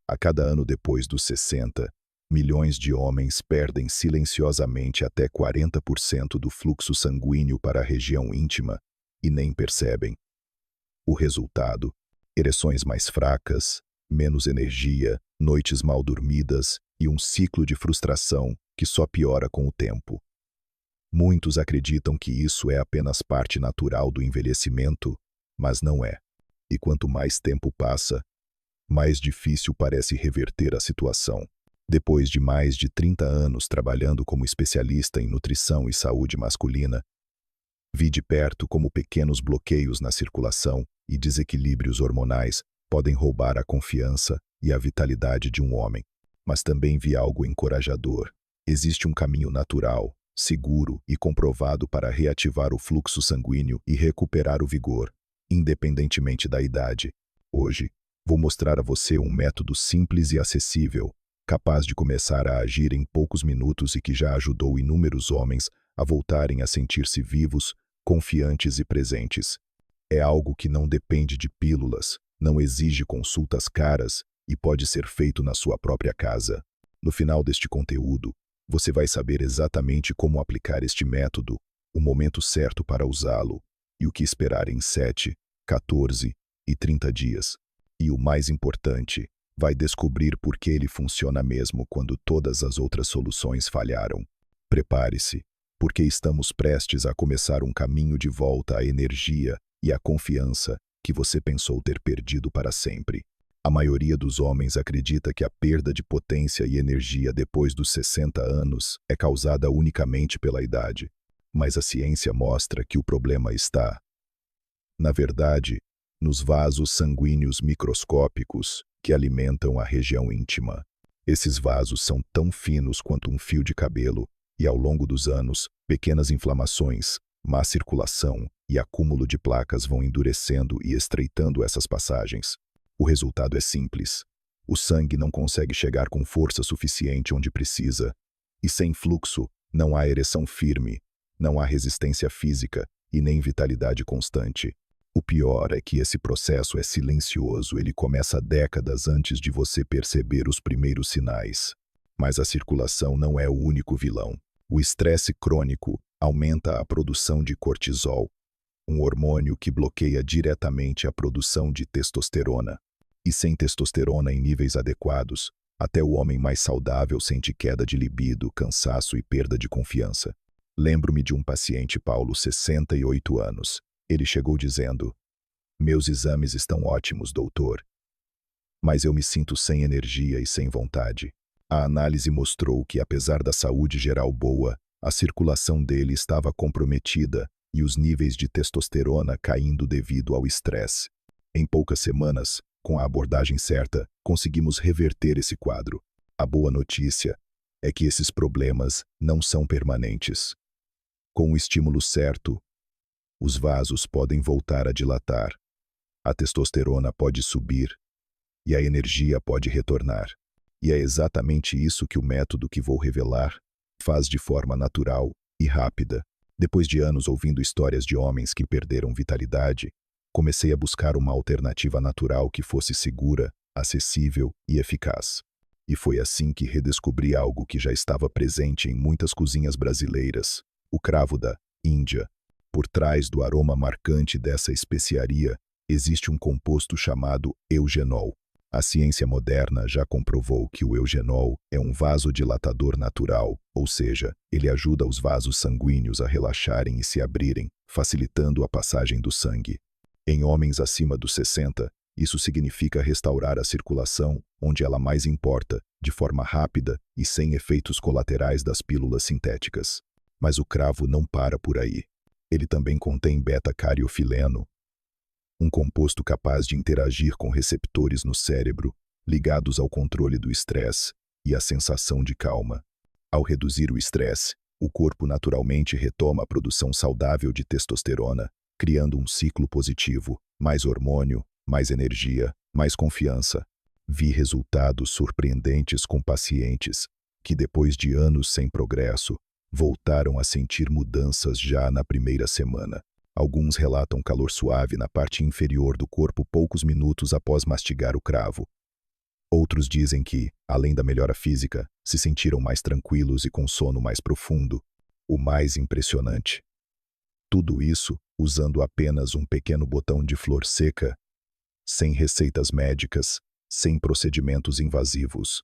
A cada ano depois dos 60, milhões de homens perdem silenciosamente até 40% do fluxo sanguíneo para a região íntima e nem percebem. O resultado: ereções mais fracas, menos energia, noites mal dormidas e um ciclo de frustração que só piora com o tempo. Muitos acreditam que isso é apenas parte natural do envelhecimento, mas não é. E quanto mais tempo passa, mais difícil parece reverter a situação. Depois de mais de 30 anos trabalhando como especialista em nutrição e saúde masculina, vi de perto como pequenos bloqueios na circulação e desequilíbrios hormonais podem roubar a confiança e a vitalidade de um homem. Mas também vi algo encorajador. Existe um caminho natural, seguro e comprovado para reativar o fluxo sanguíneo e recuperar o vigor, independentemente da idade. Hoje, vou mostrar a você um método simples e acessível, capaz de começar a agir em poucos minutos e que já ajudou inúmeros homens a voltarem a sentir-se vivos, confiantes e presentes. É algo que não depende de pílulas, não exige consultas caras e pode ser feito na sua própria casa. No final deste conteúdo, você vai saber exatamente como aplicar este método, o momento certo para usá-lo e o que esperar em 7, 14 e 30 dias. E o mais importante, vai descobrir por que ele funciona mesmo quando todas as outras soluções falharam. Prepare-se, porque estamos prestes a começar um caminho de volta à energia e à confiança que você pensou ter perdido para sempre. A maioria dos homens acredita que a perda de potência e energia depois dos 60 anos é causada unicamente pela idade, mas a ciência mostra que o problema está, na verdade, nos vasos sanguíneos microscópicos que alimentam a região íntima. Esses vasos são tão finos quanto um fio de cabelo e, ao longo dos anos, pequenas inflamações, má circulação e acúmulo de placas vão endurecendo e estreitando essas passagens. O resultado é simples. O sangue não consegue chegar com força suficiente onde precisa, e sem fluxo não há ereção firme, não há resistência física e nem vitalidade constante. O pior é que esse processo é silencioso, ele começa décadas antes de você perceber os primeiros sinais. Mas a circulação não é o único vilão. O estresse crônico aumenta a produção de cortisol, um hormônio que bloqueia diretamente a produção de testosterona. E sem testosterona em níveis adequados, até o homem mais saudável sente queda de libido, cansaço e perda de confiança. Lembro-me de um paciente, Paulo, 68 anos. Ele chegou dizendo: "Meus exames estão ótimos, doutor, mas eu me sinto sem energia e sem vontade." A análise mostrou que, apesar da saúde geral boa, a circulação dele estava comprometida e os níveis de testosterona caindo devido ao estresse. Em poucas semanas, com a abordagem certa, conseguimos reverter esse quadro. A boa notícia é que esses problemas não são permanentes. Com o estímulo certo, os vasos podem voltar a dilatar, a testosterona pode subir e a energia pode retornar. E é exatamente isso que o método que vou revelar faz de forma natural e rápida. Depois de anos ouvindo histórias de homens que perderam vitalidade, comecei a buscar uma alternativa natural que fosse segura, acessível e eficaz. E foi assim que redescobri algo que já estava presente em muitas cozinhas brasileiras: o cravo da Índia. Por trás do aroma marcante dessa especiaria existe um composto chamado eugenol. A ciência moderna já comprovou que o eugenol é um vasodilatador natural, ou seja, ele ajuda os vasos sanguíneos a relaxarem e se abrirem, facilitando a passagem do sangue. Em homens acima dos 60, isso significa restaurar a circulação onde ela mais importa, de forma rápida e sem efeitos colaterais das pílulas sintéticas. Mas o cravo não para por aí. Ele também contém beta-cariofileno, um composto capaz de interagir com receptores no cérebro, ligados ao controle do estresse e à sensação de calma. Ao reduzir o estresse, o corpo naturalmente retoma a produção saudável de testosterona, criando um ciclo positivo: mais hormônio, mais energia, mais confiança. Vi resultados surpreendentes com pacientes que, depois de anos sem progresso, voltaram a sentir mudanças já na primeira semana. Alguns relatam calor suave na parte inferior do corpo poucos minutos após mastigar o cravo. Outros dizem que, além da melhora física, se sentiram mais tranquilos e com sono mais profundo. O mais impressionante. Tudo isso usando apenas um pequeno botão de flor seca, sem receitas médicas, sem procedimentos invasivos.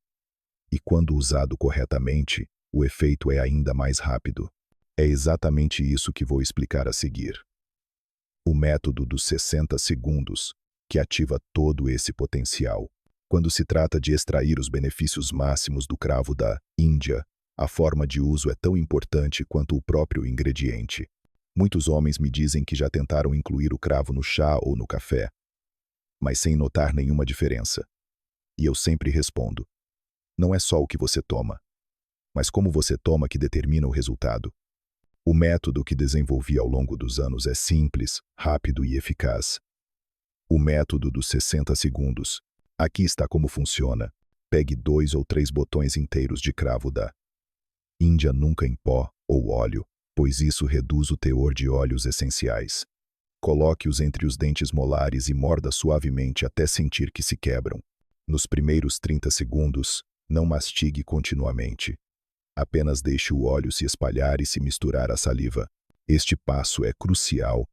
E quando usado corretamente, o efeito é ainda mais rápido. É exatamente isso que vou explicar a seguir. O método dos 60 segundos, que ativa todo esse potencial. Quando se trata de extrair os benefícios máximos do cravo da Índia, a forma de uso é tão importante quanto o próprio ingrediente. Muitos homens me dizem que já tentaram incluir o cravo no chá ou no café, mas sem notar nenhuma diferença. E eu sempre respondo: não é só o que você toma, mas como você toma que determina o resultado. O método que desenvolvi ao longo dos anos é simples, rápido e eficaz. O método dos 60 segundos. Aqui está como funciona. Pegue 2 ou 3 botões inteiros de cravo da Índia, nunca em pó ou óleo, pois isso reduz o teor de óleos essenciais. Coloque-os entre os dentes molares e morda suavemente até sentir que se quebram. Nos primeiros 30 segundos, não mastigue continuamente. Apenas deixe o óleo se espalhar e se misturar à saliva. Este passo é crucial,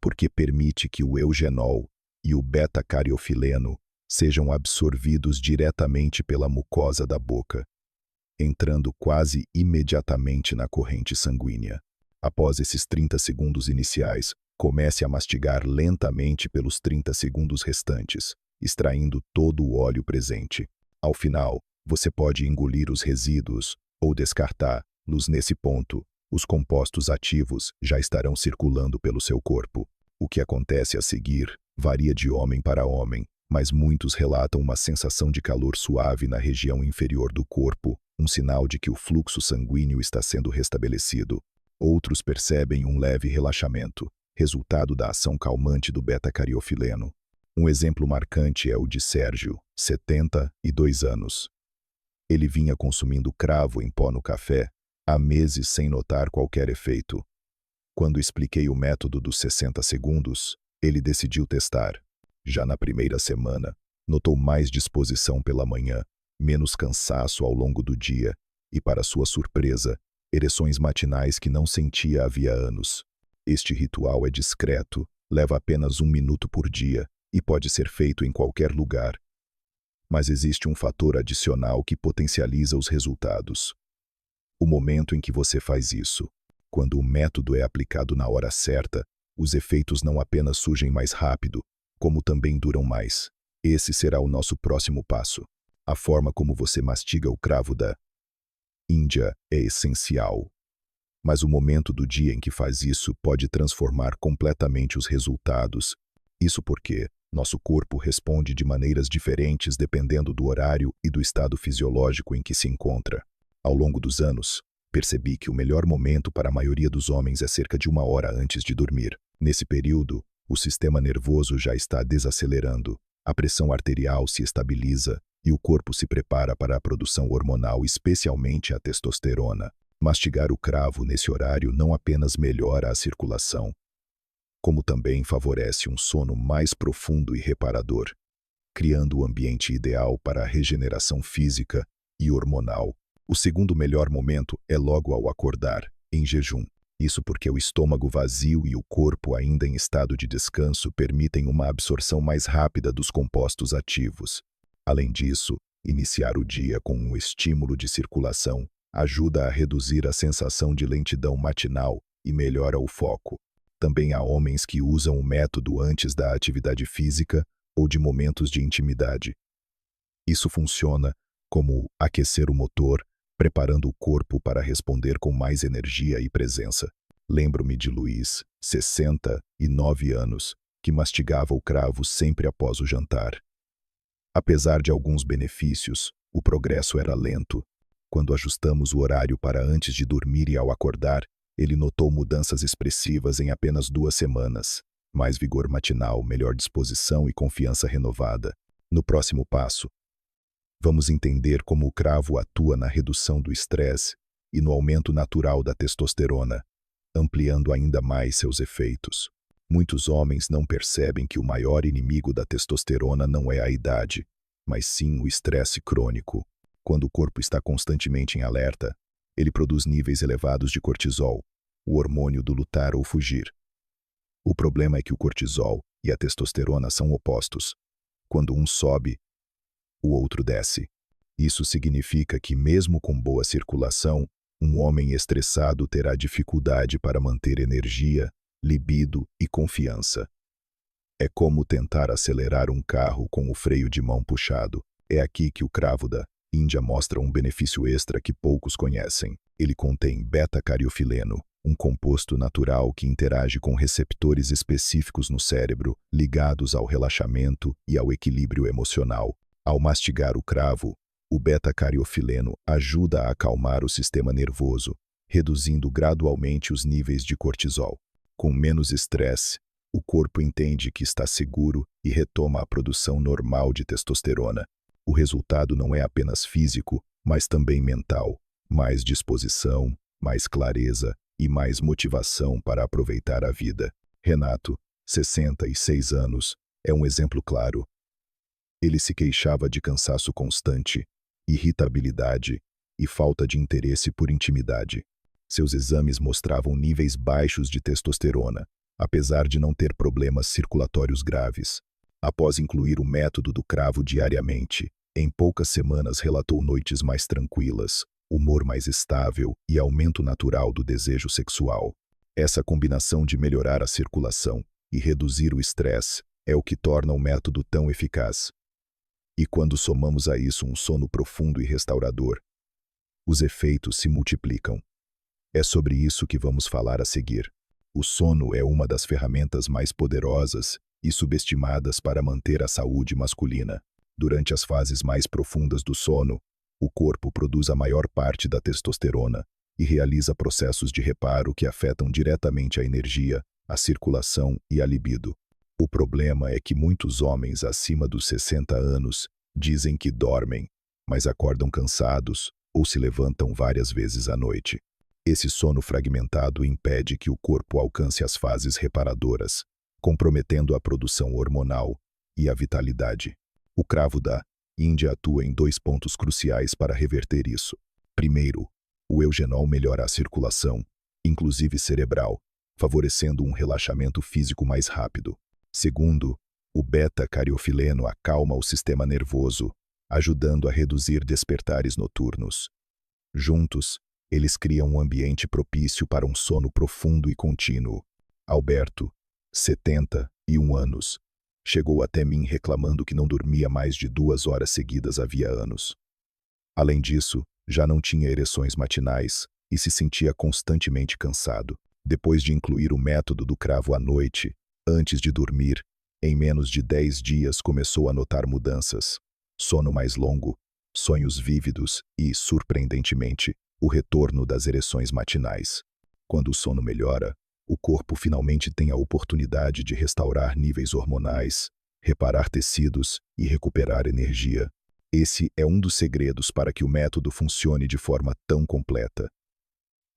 porque permite que o eugenol e o beta-cariofileno sejam absorvidos diretamente pela mucosa da boca, entrando quase imediatamente na corrente sanguínea. Após esses 30 segundos iniciais, comece a mastigar lentamente pelos 30 segundos restantes, extraindo todo o óleo presente. Ao final, você pode engolir os resíduos ou descartá-los. Nesse ponto, os compostos ativos já estarão circulando pelo seu corpo. O que acontece a seguir varia de homem para homem, mas muitos relatam uma sensação de calor suave na região inferior do corpo, um sinal de que o fluxo sanguíneo está sendo restabelecido. Outros percebem um leve relaxamento, resultado da ação calmante do beta-cariofileno. Um exemplo marcante é o de Sérgio, 72 anos. Ele vinha consumindo cravo em pó no café há meses sem notar qualquer efeito. Quando expliquei o método dos 60 segundos, ele decidiu testar. Já na primeira semana, notou mais disposição pela manhã, menos cansaço ao longo do dia e, para sua surpresa, ereções matinais que não sentia havia anos. Este ritual é discreto, leva apenas 1 minuto por dia e pode ser feito em qualquer lugar. Mas existe um fator adicional que potencializa os resultados. O momento em que você faz isso. Quando o método é aplicado na hora certa, os efeitos não apenas surgem mais rápido, como também duram mais. Esse será o nosso próximo passo. A forma como você mastiga o cravo da Índia é essencial. Mas o momento do dia em que faz isso pode transformar completamente os resultados. Isso porque nosso corpo responde de maneiras diferentes dependendo do horário e do estado fisiológico em que se encontra. Ao longo dos anos, percebi que o melhor momento para a maioria dos homens é cerca de 1 hora antes de dormir. Nesse período, o sistema nervoso já está desacelerando, a pressão arterial se estabiliza e o corpo se prepara para a produção hormonal, especialmente a testosterona. Mastigar o cravo nesse horário não apenas melhora a circulação, como também favorece um sono mais profundo e reparador, criando o ambiente ideal para a regeneração física e hormonal. O segundo melhor momento é logo ao acordar, em jejum. Isso porque o estômago vazio e o corpo ainda em estado de descanso permitem uma absorção mais rápida dos compostos ativos. Além disso, iniciar o dia com um estímulo de circulação ajuda a reduzir a sensação de lentidão matinal e melhora o foco. Também há homens que usam o método antes da atividade física ou de momentos de intimidade. Isso funciona como aquecer o motor, preparando o corpo para responder com mais energia e presença. Lembro-me de Luiz, 69 anos, que mastigava o cravo sempre após o jantar. Apesar de alguns benefícios, o progresso era lento. Quando ajustamos o horário para antes de dormir e ao acordar, ele notou mudanças expressivas em apenas 2 semanas. Mais vigor matinal, melhor disposição e confiança renovada. No próximo passo, vamos entender como o cravo atua na redução do estresse e no aumento natural da testosterona, ampliando ainda mais seus efeitos. Muitos homens não percebem que o maior inimigo da testosterona não é a idade, mas sim o estresse crônico. Quando o corpo está constantemente em alerta, ele produz níveis elevados de cortisol, o hormônio do lutar ou fugir. O problema é que o cortisol e a testosterona são opostos. Quando um sobe, o outro desce. Isso significa que, mesmo com boa circulação, um homem estressado terá dificuldade para manter energia, libido e confiança. É como tentar acelerar um carro com o freio de mão puxado. É aqui que o cravo da Índia mostra um benefício extra que poucos conhecem. Ele contém beta-cariofileno, um composto natural que interage com receptores específicos no cérebro, ligados ao relaxamento e ao equilíbrio emocional. Ao mastigar o cravo, o beta-cariofileno ajuda a acalmar o sistema nervoso, reduzindo gradualmente os níveis de cortisol. Com menos estresse, o corpo entende que está seguro e retoma a produção normal de testosterona. O resultado não é apenas físico, mas também mental. Mais disposição, mais clareza e mais motivação para aproveitar a vida. Renato, 66 anos, é um exemplo claro. Ele se queixava de cansaço constante, irritabilidade e falta de interesse por intimidade. Seus exames mostravam níveis baixos de testosterona, apesar de não ter problemas circulatórios graves. Após incluir o método do cravo diariamente, em poucas semanas relatou noites mais tranquilas, humor mais estável e aumento natural do desejo sexual. Essa combinação de melhorar a circulação e reduzir o estresse é o que torna o método tão eficaz. E quando somamos a isso um sono profundo e restaurador, os efeitos se multiplicam. É sobre isso que vamos falar a seguir. O sono é uma das ferramentas mais poderosas e subestimadas para manter a saúde masculina. Durante as fases mais profundas do sono, o corpo produz a maior parte da testosterona e realiza processos de reparo que afetam diretamente a energia, a circulação e a libido. O problema é que muitos homens acima dos 60 anos dizem que dormem, mas acordam cansados ou se levantam várias vezes à noite. Esse sono fragmentado impede que o corpo alcance as fases reparadoras, comprometendo a produção hormonal e a vitalidade. O cravo da Índia atua em 2 pontos cruciais para reverter isso. Primeiro, o eugenol melhora a circulação, inclusive cerebral, favorecendo um relaxamento físico mais rápido. Segundo, o beta-cariofileno acalma o sistema nervoso, ajudando a reduzir despertares noturnos. Juntos, eles criam um ambiente propício para um sono profundo e contínuo. Alberto, 71 anos, chegou até mim reclamando que não dormia mais de 2 horas seguidas havia anos. Além disso, já não tinha ereções matinais e se sentia constantemente cansado. Depois de incluir o método do cravo à noite, antes de dormir, em menos de 10 dias começou a notar mudanças. Sono mais longo, sonhos vívidos e, surpreendentemente, o retorno das ereções matinais. Quando o sono melhora, o corpo finalmente tem a oportunidade de restaurar níveis hormonais, reparar tecidos e recuperar energia. Esse é um dos segredos para que o método funcione de forma tão completa.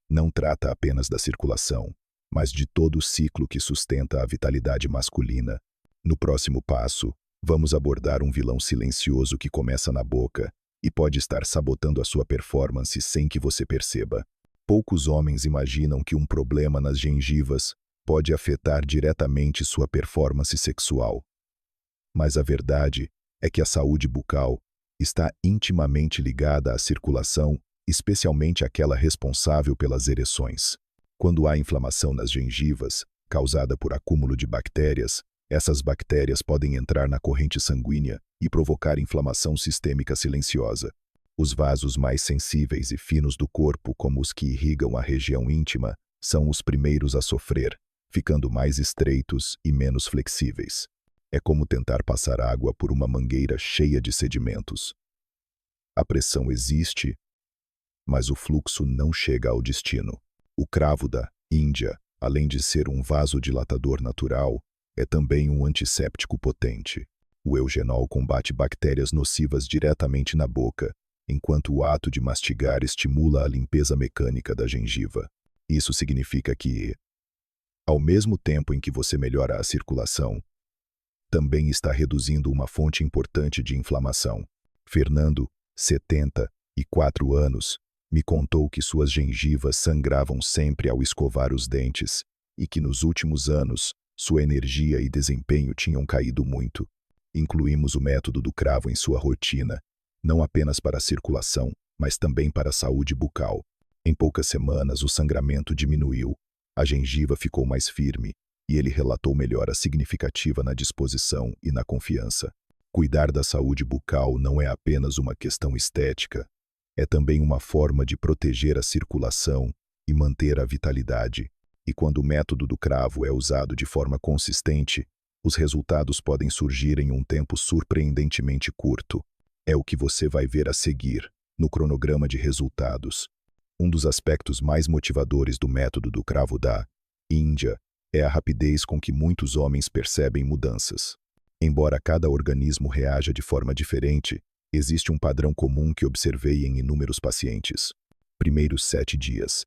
Não trata apenas da circulação, mas de todo o ciclo que sustenta a vitalidade masculina. No próximo passo, vamos abordar um vilão silencioso que começa na boca e pode estar sabotando a sua performance sem que você perceba. Poucos homens imaginam que um problema nas gengivas pode afetar diretamente sua performance sexual. Mas a verdade é que a saúde bucal está intimamente ligada à circulação, especialmente aquela responsável pelas ereções. Quando há inflamação nas gengivas, causada por acúmulo de bactérias, essas bactérias podem entrar na corrente sanguínea e provocar inflamação sistêmica silenciosa. Os vasos mais sensíveis e finos do corpo, como os que irrigam a região íntima, são os primeiros a sofrer, ficando mais estreitos e menos flexíveis. É como tentar passar água por uma mangueira cheia de sedimentos. A pressão existe, mas o fluxo não chega ao destino. O cravo da Índia, além de ser um vasodilatador natural, é também um antisséptico potente. O eugenol combate bactérias nocivas diretamente na boca, enquanto o ato de mastigar estimula a limpeza mecânica da gengiva. Isso significa que, ao mesmo tempo em que você melhora a circulação, também está reduzindo uma fonte importante de inflamação. Fernando, 74 anos, me contou que suas gengivas sangravam sempre ao escovar os dentes e que nos últimos anos sua energia e desempenho tinham caído muito. Incluímos o método do cravo em sua rotina, não apenas para a circulação, mas também para a saúde bucal. Em poucas semanas, o sangramento diminuiu, a gengiva ficou mais firme e ele relatou melhora significativa na disposição e na confiança. Cuidar da saúde bucal não é apenas uma questão estética, é também uma forma de proteger a circulação e manter a vitalidade. E quando o método do cravo é usado de forma consistente, os resultados podem surgir em um tempo surpreendentemente curto. É o que você vai ver a seguir, no cronograma de resultados. Um dos aspectos mais motivadores do método do cravo da Índia é a rapidez com que muitos homens percebem mudanças. Embora cada organismo reaja de forma diferente, existe um padrão comum que observei em inúmeros pacientes. Primeiros 7 dias.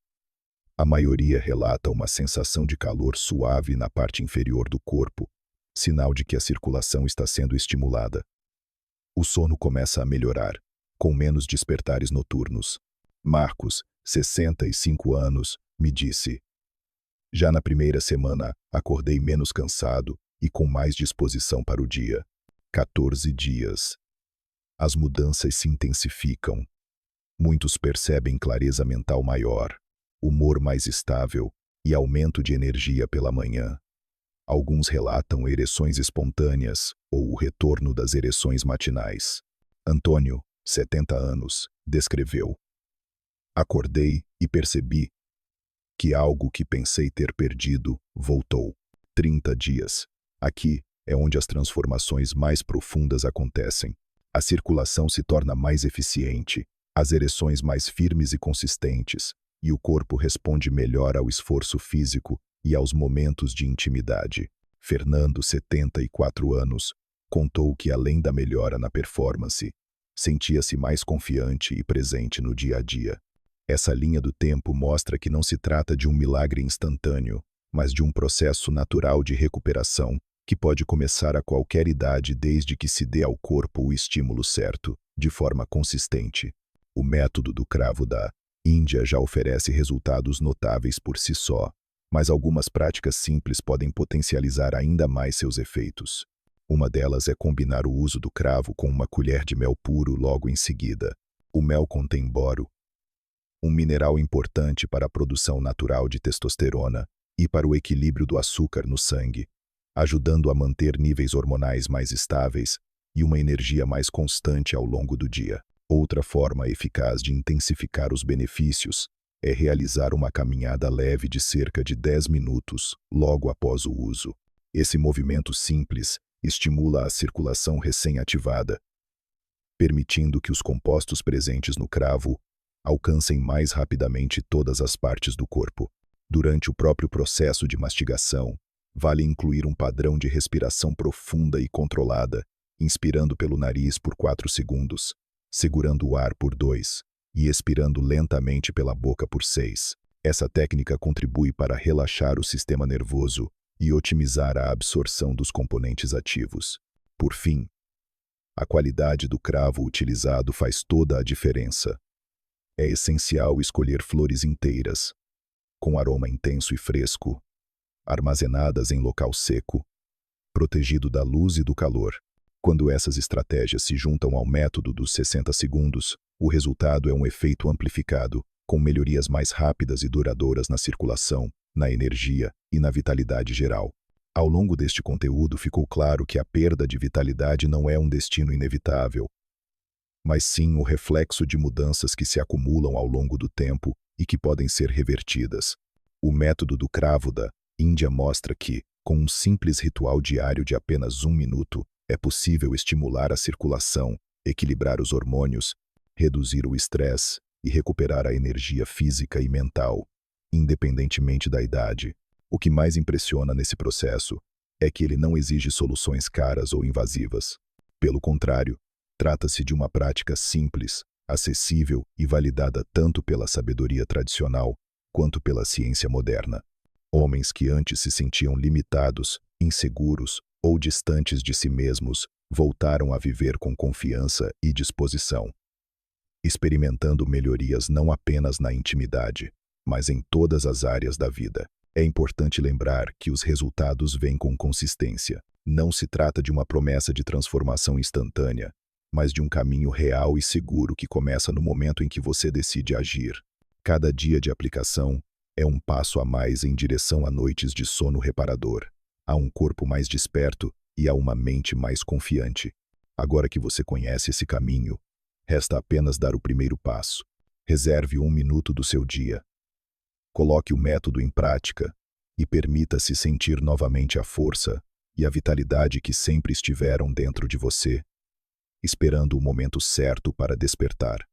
A maioria relata uma sensação de calor suave na parte inferior do corpo, sinal de que a circulação está sendo estimulada. O sono começa a melhorar, com menos despertares noturnos. Marcos, 65 anos, me disse: já na primeira semana, acordei menos cansado e com mais disposição para o dia. 14 dias. As mudanças se intensificam. Muitos percebem clareza mental maior, humor mais estável e aumento de energia pela manhã. Alguns relatam ereções espontâneas ou o retorno das ereções matinais. Antônio, 70 anos, descreveu: acordei e percebi que algo que pensei ter perdido voltou. 30 dias. Aqui é onde as transformações mais profundas acontecem. A circulação se torna mais eficiente, as ereções mais firmes e consistentes, e o corpo responde melhor ao esforço físico e aos momentos de intimidade. Fernando, 74 anos, contou que além da melhora na performance, sentia-se mais confiante e presente no dia a dia. Essa linha do tempo mostra que não se trata de um milagre instantâneo, mas de um processo natural de recuperação que pode começar a qualquer idade desde que se dê ao corpo o estímulo certo, de forma consistente. O método do cravo da Índia já oferece resultados notáveis por si só, mas algumas práticas simples podem potencializar ainda mais seus efeitos. Uma delas é combinar o uso do cravo com uma colher de mel puro logo em seguida. O mel contém boro, um mineral importante para a produção natural de testosterona e para o equilíbrio do açúcar no sangue, ajudando a manter níveis hormonais mais estáveis e uma energia mais constante ao longo do dia. Outra forma eficaz de intensificar os benefícios é realizar uma caminhada leve de cerca de 10 minutos logo após o uso. Esse movimento simples estimula a circulação recém-ativada, permitindo que os compostos presentes no cravo alcancem mais rapidamente todas as partes do corpo. Durante o próprio processo de mastigação, vale incluir um padrão de respiração profunda e controlada, inspirando pelo nariz por 4 segundos, segurando o ar por 2 e expirando lentamente pela boca por 6. Essa técnica contribui para relaxar o sistema nervoso e otimizar a absorção dos componentes ativos. Por fim, a qualidade do cravo utilizado faz toda a diferença. É essencial escolher flores inteiras, com aroma intenso e fresco, armazenadas em local seco, protegido da luz e do calor. Quando essas estratégias se juntam ao método dos 60 segundos, o resultado é um efeito amplificado, com melhorias mais rápidas e duradouras na circulação, na energia e na vitalidade geral. Ao longo deste conteúdo ficou claro que a perda de vitalidade não é um destino inevitável, mas sim o reflexo de mudanças que se acumulam ao longo do tempo e que podem ser revertidas. O método do cravo da Índia mostra que, com um simples ritual diário de apenas 1 minuto, é possível estimular a circulação, equilibrar os hormônios, reduzir o estresse e recuperar a energia física e mental, independentemente da idade. O que mais impressiona nesse processo é que ele não exige soluções caras ou invasivas. Pelo contrário, trata-se de uma prática simples, acessível e validada tanto pela sabedoria tradicional quanto pela ciência moderna. Homens que antes se sentiam limitados, inseguros ou distantes de si mesmos, voltaram a viver com confiança e disposição, experimentando melhorias não apenas na intimidade, mas em todas as áreas da vida. É importante lembrar que os resultados vêm com consistência. Não se trata de uma promessa de transformação instantânea, mas de um caminho real e seguro que começa no momento em que você decide agir. Cada dia de aplicação é um passo a mais em direção a noites de sono reparador, a um corpo mais desperto e a uma mente mais confiante. Agora que você conhece esse caminho, resta apenas dar o primeiro passo. Reserve 1 minuto do seu dia. Coloque o método em prática e permita-se sentir novamente a força e a vitalidade que sempre estiveram dentro de você, esperando o momento certo para despertar.